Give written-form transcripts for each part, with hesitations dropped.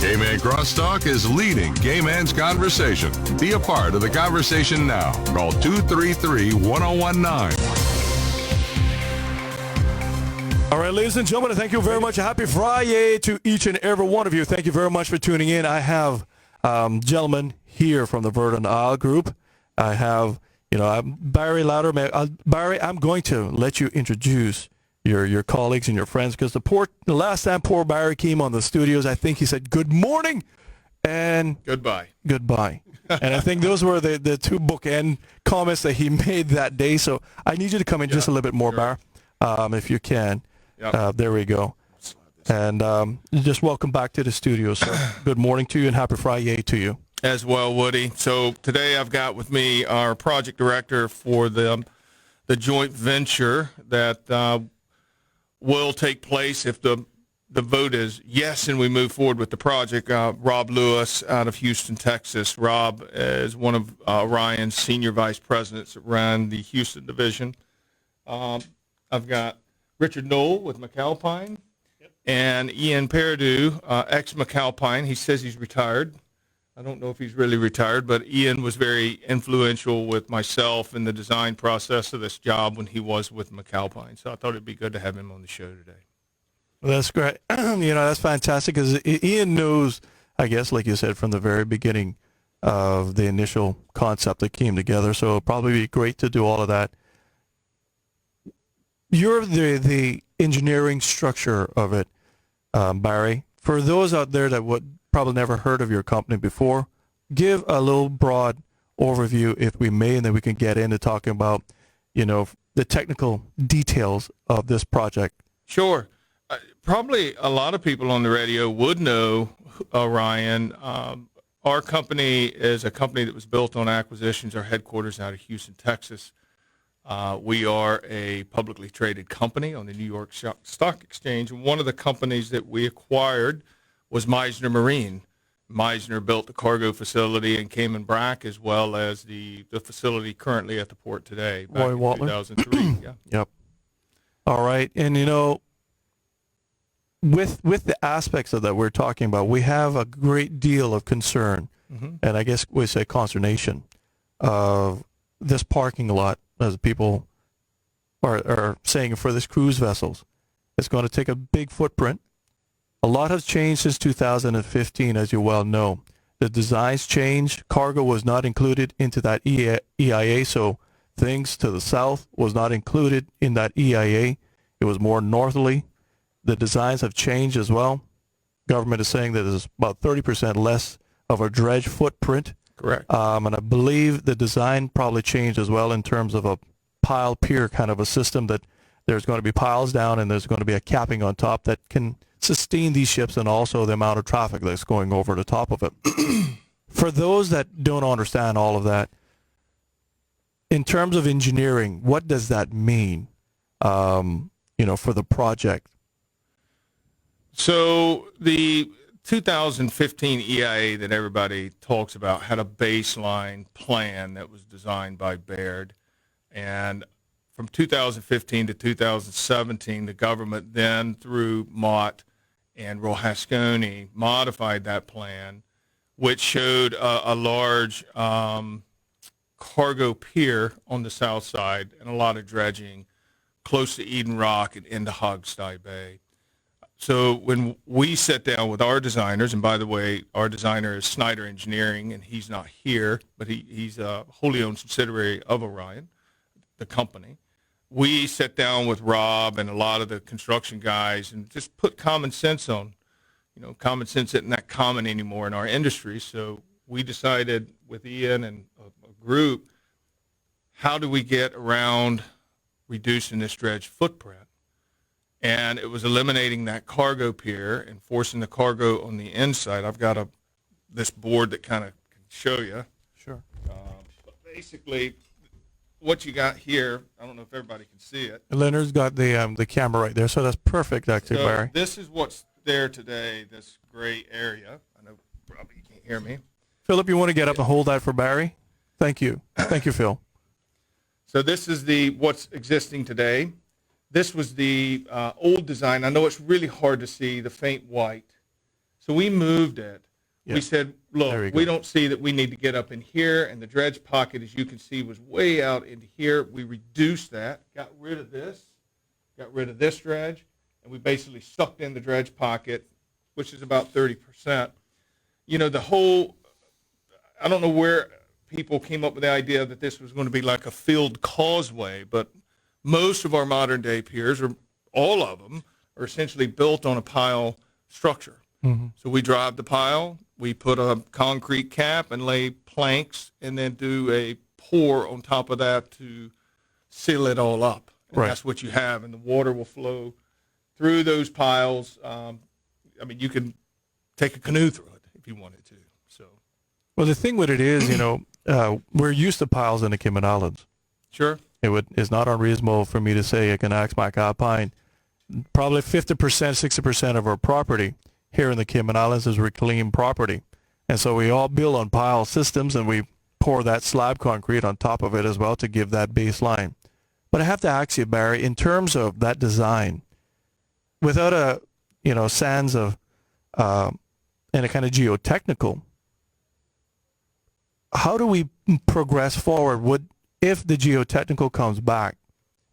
Cayman Crosstalk is leading Cayman's conversation. Be a part of the conversation now. Call 233-1019. All right, ladies and gentlemen, thank you very much. Happy Friday to each and every one of you. Thank you very much for tuning in. I have gentlemen here from the Berthing Isle Group. I have, Barry Louder. Barry, I'm going to let you introduce your colleagues and your friends, because the last time poor Barry came on the studios, I think he said good morning and goodbye. And I think those were the two bookend comments that he made that day. So I need you to come in just a little bit more, sure. Bar, if you can. Yep. There we go. And just welcome back to the studio, sir. Good morning to you and happy Friday to you. As well, Woody. So today I've got with me our project director for the joint venture that will take place if the vote is yes and we move forward with the project. Rob Lewis out of Houston, Texas. Rob is one of Orion's senior vice presidents that ran the Houston division. I've got Richard Knoll with McAlpine, and Ian Peridou, ex-McAlpine. He says he's retired. I don't know if he's really retired, but Ian was very influential with myself in the design process of this job when he was with McAlpine. So I thought it'd be good to have him on the show today. Well, that's great. That's fantastic, because Ian knows, I guess, like you said, from the very beginning of the initial concept that came together. So it'll probably be great to do all of that. You're the engineering structure of it, Barry. For those out there that would probably never heard of your company before, give a little broad overview, if we may, and then we can get into talking about, the technical details of this project. Sure. Probably a lot of people on the radio would know Orion. Our company is a company that was built on acquisitions. Our headquarters out of Houston, Texas. We are a publicly traded company on the New York Stock Exchange. And one of the companies that we acquired was Meisner Marine. Meisner built the cargo facility in Cayman Brac, as well as the facility currently at the port today, back in 2003. Yeah. Yep. All right. And, with the aspects of that we're talking about, we have a great deal of concern, and I guess we say consternation, of this parking lot, as people are saying, for this cruise vessels. It's going to take a big footprint. A lot has changed since 2015, as you well know. The designs changed. Cargo was not included into that EIA, so things to the south was not included in that EIA. It was more northerly. The designs have changed as well. Government is saying that there's about 30% less of a dredge footprint. Correct. And I believe the design probably changed as well in terms of a pile pier kind of a system, that there's going to be piles down and there's going to be a capping on top that can sustain these ships, and also the amount of traffic that's going over the top of it. For those that don't understand all of that, in terms of engineering, what does that mean, for the project? So the 2015 EIA that everybody talks about had a baseline plan that was designed by Baird. And from 2015 to 2017, the government then, through Mott and Rohasconi, modified that plan, which showed a large cargo pier on the south side and a lot of dredging close to Eden Rock and into Hogstye Bay. So when we sat down with our designers, and by the way, our designer is Snyder Engineering, and he's not here, but he's a wholly owned subsidiary of Orion, the company. We sat down with Rob and a lot of the construction guys and just put common sense on. Common sense isn't that common anymore in our industry. So we decided with Ian and a group, how do we get around reducing this dredge footprint? And it was eliminating that cargo pier and forcing the cargo on the inside. I've got this board that kind of can show you. Sure. But basically, what you got here, I don't know if everybody can see it. Leonard's got the camera right there, so that's perfect, actually, So Barry. this is what's there today, this gray area. I know probably you can't hear me. Philip, you want to get up and hold that for Barry? Thank you. Thank you, Phil. So this is what's existing today. This was the old design. I know it's really hard to see the faint white. So we moved it. Yeah. We said, look, we don't see that we need to get up in here, and the dredge pocket, as you can see, was way out into here. We reduced that, got rid of this dredge, and we basically sucked in the dredge pocket, which is about 30%. You know, I don't know where people came up with the idea that this was going to be like a field causeway, but most of our modern day piers, or all of them, are essentially built on a pile structure. Mm-hmm. So we drive the pile, we put a concrete cap and lay planks, and then do a pour on top of that to seal it all up. And right. That's what you have, and the water will flow through those piles. I mean, you can take a canoe through it if you wanted to. So, well, the thing with it is, you know, we're used to piles in the Cayman Islands. sure. It's not unreasonable for me to say I can ask Mike Alpine, probably 50%, 60% of our property here in the Cayman Islands is reclaimed property. And so we all build on pile systems, and we pour that slab concrete on top of it as well to give that baseline. But I have to ask you, Barry, in terms of that design, without a, you know, sands of and a kind of geotechnical, how do we progress forward? If the geotechnical comes back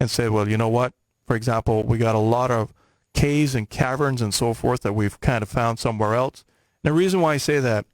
and say, well, you know what, for example, we got a lot of caves and caverns and so forth that we've kind of found somewhere else. And the reason why I say that,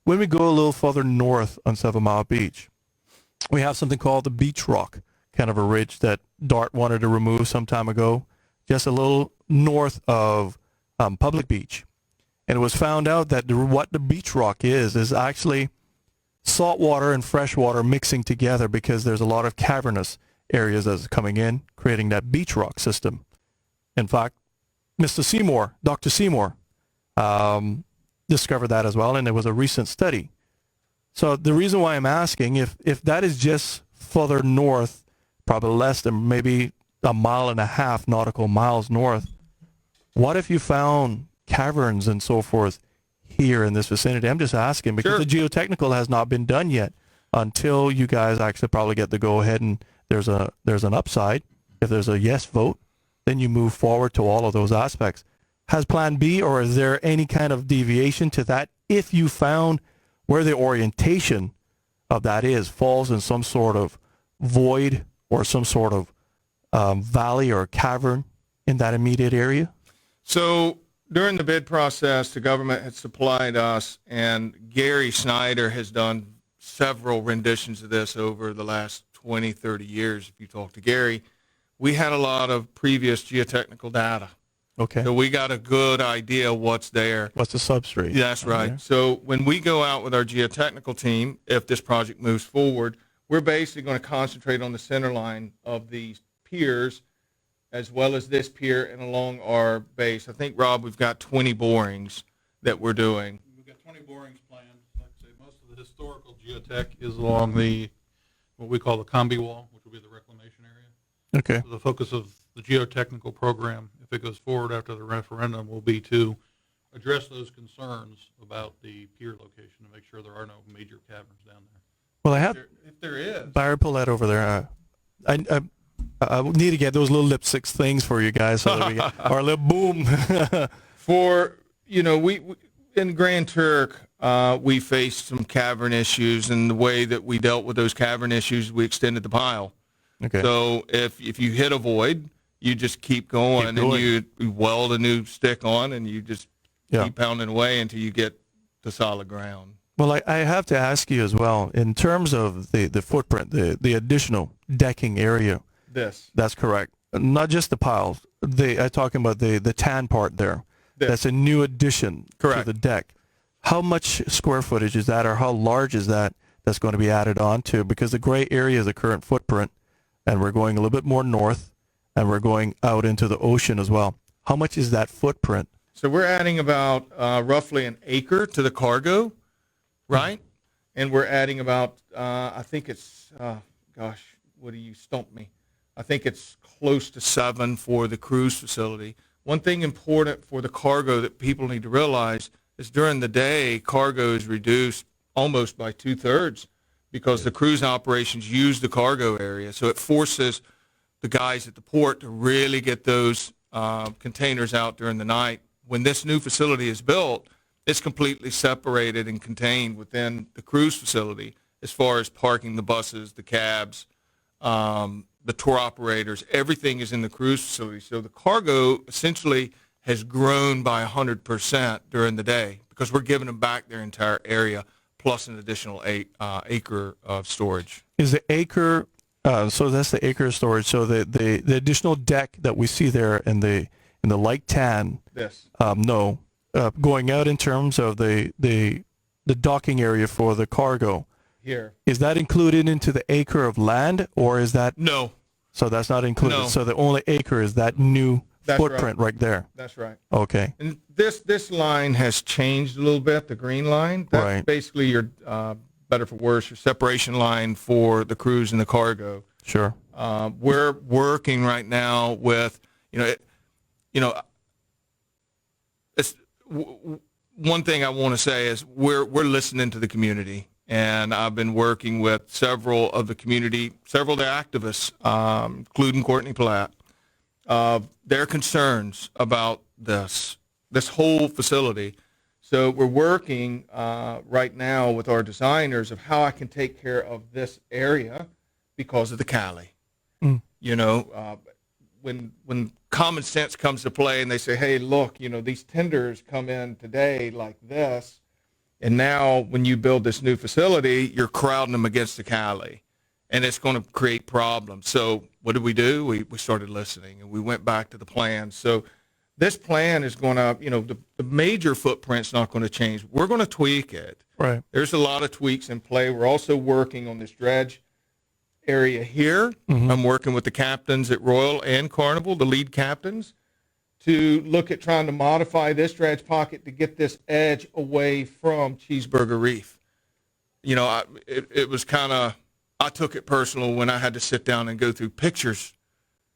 when we go a little further north on 7 Mile Beach, we have something called the beach rock, kind of a ridge that DART wanted to remove some time ago, just a little north of Public Beach. And it was found out that what the beach rock is actually salt water and fresh water mixing together, because there's a lot of cavernous areas that's coming in, creating that beach rock system. In fact, Dr. Seymour, discovered that as well, and there was a recent study. So the reason why I'm asking, if that is just further north, probably less than maybe 1.5 miles nautical miles north, what if you found caverns and so forth here in this vicinity? I'm just asking because Sure. the geotechnical has not been done yet until you guys actually probably get the go ahead, and there's an upside. If there's a yes vote, then you move forward to all of those aspects. Has Plan B, or is there any kind of deviation to that if you found where the orientation of that falls in some sort of void or some sort of valley or cavern in that immediate area? So during the bid process, the government had supplied us, and Gary Snyder has done several renditions of this over the last 20, 30 years. If you talk to Gary, we had a lot of previous geotechnical data. Okay. So we got a good idea what's there. What's the substrate? That's right. Okay. So when we go out with our geotechnical team, if this project moves forward, we're basically going to concentrate on the center line of these piers, as well as this pier and along our base. I think, Rob, we've got 20 borings that we're doing. We've got 20 borings planned. Like I say, most of the historical geotech is along what we call the combi wall, which will be the reclamation area. Okay. So the focus of the geotechnical program, if it goes forward after the referendum, will be to address those concerns about the pier location to make sure there are no major caverns down there. Well, I have If there is. Barry, pull that over there. I need to get those little lipstick things for you guys, so that we get our little boom. For, we in Grand Turk, we faced some cavern issues, and the way that we dealt with those cavern issues, we extended the pile. Okay. So if you hit a void, you just keep going, and you weld a new stick on, and you just keep pounding away until you get to solid ground. Well, I have to ask you as well, in terms of the footprint, the additional decking area. That's correct. Not just the piles. I'm talking about the tan part there. That's a new addition to the deck. How much square footage is that, or how large is that's going to be added on to? Because the gray area is the current footprint, and we're going a little bit more north, and we're going out into the ocean as well. How much is that footprint? So we're adding about roughly an acre to the cargo, right? And we're adding about, I think it's, what do you stump me? I think it's close to 7 for the cruise facility. One thing important for the cargo that people need to realize is during the day, cargo is reduced almost by 2/3 because the cruise operations use the cargo area. So it forces the guys at the port to really get those containers out during the night. When this new facility is built, It's completely separated and contained within the cruise facility as far as parking the buses, the cabs, the tour operators. Everything is in the cruise facility. So the cargo essentially has grown by 100% during the day because we're giving them back their entire area plus an additional acre of storage. Is the acre, so that's the acre of storage. So the additional deck that we see there in the light tan, Yes. no, going out in terms of the docking area for the cargo, Here. is that included into the acre of land, or is that? No, So that's not included. No. So the only acre is that new That's footprint right there. that's right. Okay. And this line has changed a little bit, the green line. That's Right. basically your, better for worse, your separation line for the cruise and the cargo. Sure. We're working right now with, one thing I want to say is we're listening to the community, and I've been working with several of the activists, including Courtney Platt, their concerns about this whole facility. So we're working right now with our designers of how I can take care of this area because of the Cali. Mm. When common sense comes to play and they say, hey, look, these tenders come in today like this, and now when you build this new facility, you're crowding them against the Cali, and it's going to create problems. So what did we do? We started listening, and we went back to the plan. So this plan is going to, the major footprint's not going to change. We're going to tweak it. Right. There's a lot of tweaks in play. We're also working on this dredge area here. Mm-hmm. I'm working with the captains at Royal and Carnival, the lead captains, to look at trying to modify this dredge pocket to get this edge away from Cheeseburger Reef. It was kind of, I took it personal when I had to sit down and go through pictures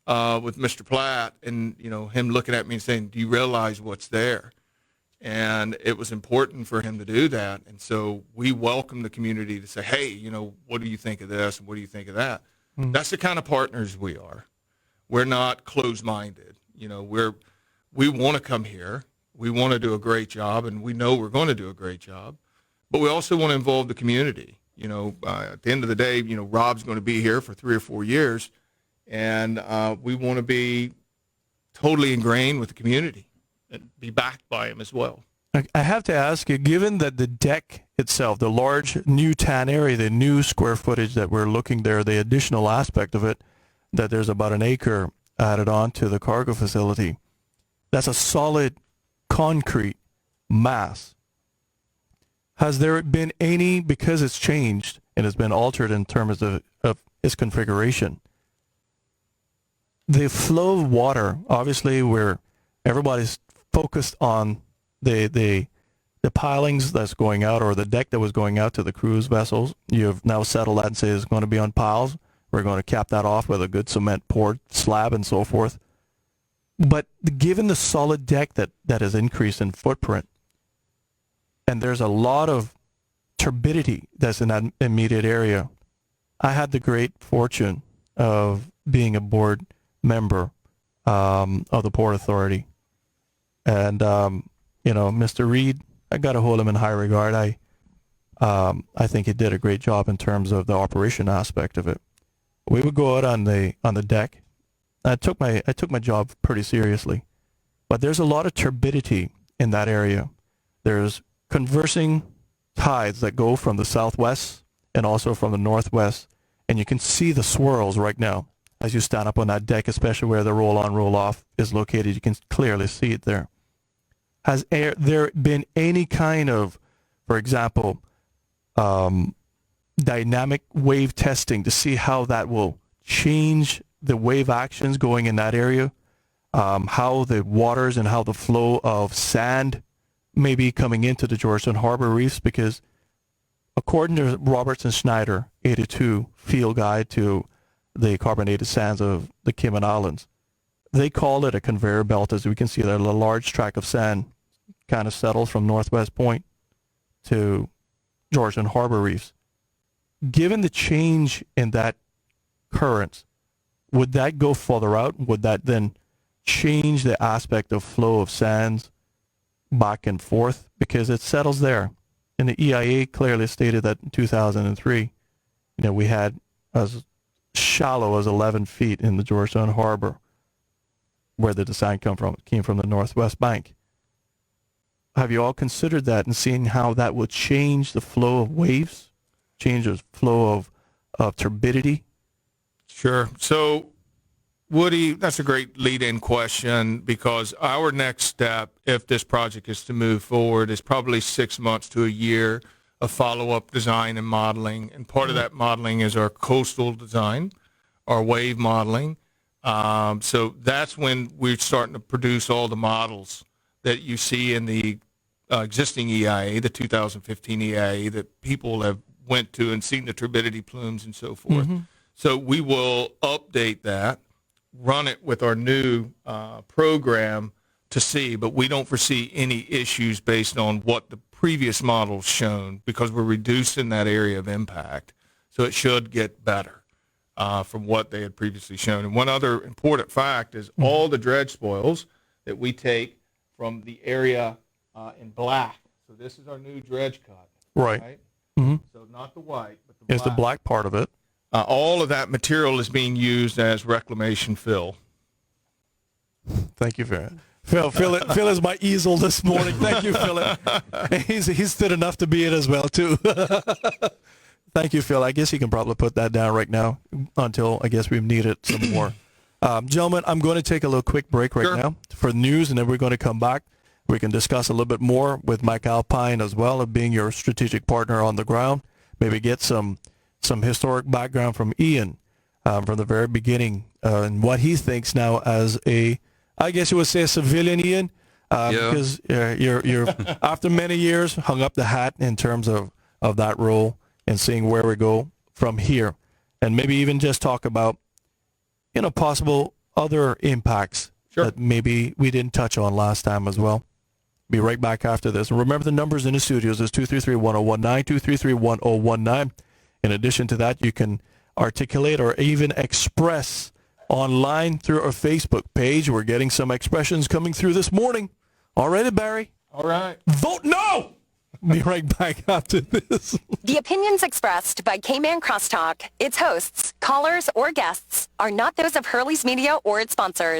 with Mr. Platt and, him looking at me and saying, do you realize what's there? And it was important for him to do that. And so we welcome the community to say, hey, what do you think of this? And what do you think of that? Mm. That's the kind of partners we are. We're not closed-minded. We want to come here. We want to do a great job, and we know we're going to do a great job. But we also want to involve the community. At the end of the day, Rob's going to be here for 3 or 4 years, and we want to be totally ingrained with the community and be backed by him as well. I have to ask you, given that the deck itself, the large new tan area, the new square footage that we're looking there, the additional aspect of it, that there's about an acre added on to the cargo facility, that's a solid concrete mass. Has there been any, because it's changed and it's been altered in terms of its configuration, the flow of water, obviously where everybody's focused on the pilings that's going out, or the deck that was going out to the cruise vessels. You've now settled that and say it's going to be on piles. We're going to cap that off with a good cement poured slab and so forth. But given the solid deck that has increased in footprint, and there's a lot of turbidity that's in that immediate area, I had the great fortune of being a board member of the Port Authority. And, Mr. Reed, I got to hold him in high regard. I think he did a great job in terms of the operation aspect of it. We would go out on the deck. I took my job pretty seriously, but there's a lot of turbidity in that area. There's conversing tides that go from the southwest and also from the northwest, and you can see the swirls right now as you stand up on that deck, especially where the roll-on, roll-off is located. You can clearly see it there. Has there been any kind of, for example, dynamic wave testing to see how that will change the wave actions going in that area, how the waters and how the flow of sand may be coming into the Georgian Harbor reefs? Because according to Robertson Schneider 82 field guide to the carbonated sands of the Cayman Islands, they call it a conveyor belt. As we can see there, a large tract of sand kind of settles from Northwest Point to Georgian Harbor reefs. Given the change in that current, would that go further out? Would that then change the aspect of flow of sands back and forth because it settles there. And the EIA clearly stated that in 2003, we had as shallow as 11 feet in the Georgetown Harbor, where the design came from the northwest bank. Have you all considered that and seen how that would change the flow of waves, change the flow of turbidity? Sure. So, Woody, that's a great lead-in question, because our next step, if this project is to move forward, is probably 6 months to a year of follow-up design and modeling. And part of that modeling is our coastal design, our wave modeling. So that's when we're starting to produce all the models that you see in the existing EIA, the 2015 EIA, that people have went to and seen the turbidity plumes and so forth. Mm-hmm. So we will update that, run it with our new program to see, but we don't foresee any issues based on what the previous models shown, because we're reducing that area of impact. So it should get better from what they had previously shown. And one other important fact is all the dredge spoils that we take from the area in black. So this is our new dredge cut. Right? Mm-hmm. So not the white, but the black. It's the black part of it. All of that material is being used as reclamation fill. Thank you, Phil. Phil is my easel this morning. Thank you, Phil. He's stood enough to be it as well, too. Thank you, Phil. I guess you can probably put that down right now until I guess we need it some more. Gentlemen, I'm going to take a little quick break right now for news, and then we're going to come back. We can discuss a little bit more with Mike Alpine as well, of being your strategic partner on the ground. Maybe get some historic background from Ian from the very beginning and what he thinks now as I guess you would say a civilian, Ian, because you're after many years hung up the hat in terms of that role and seeing where we go from here, and maybe even just talk about possible other impacts that maybe we didn't touch on last time as well. Be right back after this. And remember, the numbers in the studios is 233-1019, 233-1019. In addition to that, you can articulate or even express online through our Facebook page. We're getting some expressions coming through this morning. Already, Barry? All right. Vote no! Be right back after this. The opinions expressed by Cayman Crosstalk, its hosts, callers, or guests are not those of Hurley's Media or its sponsors.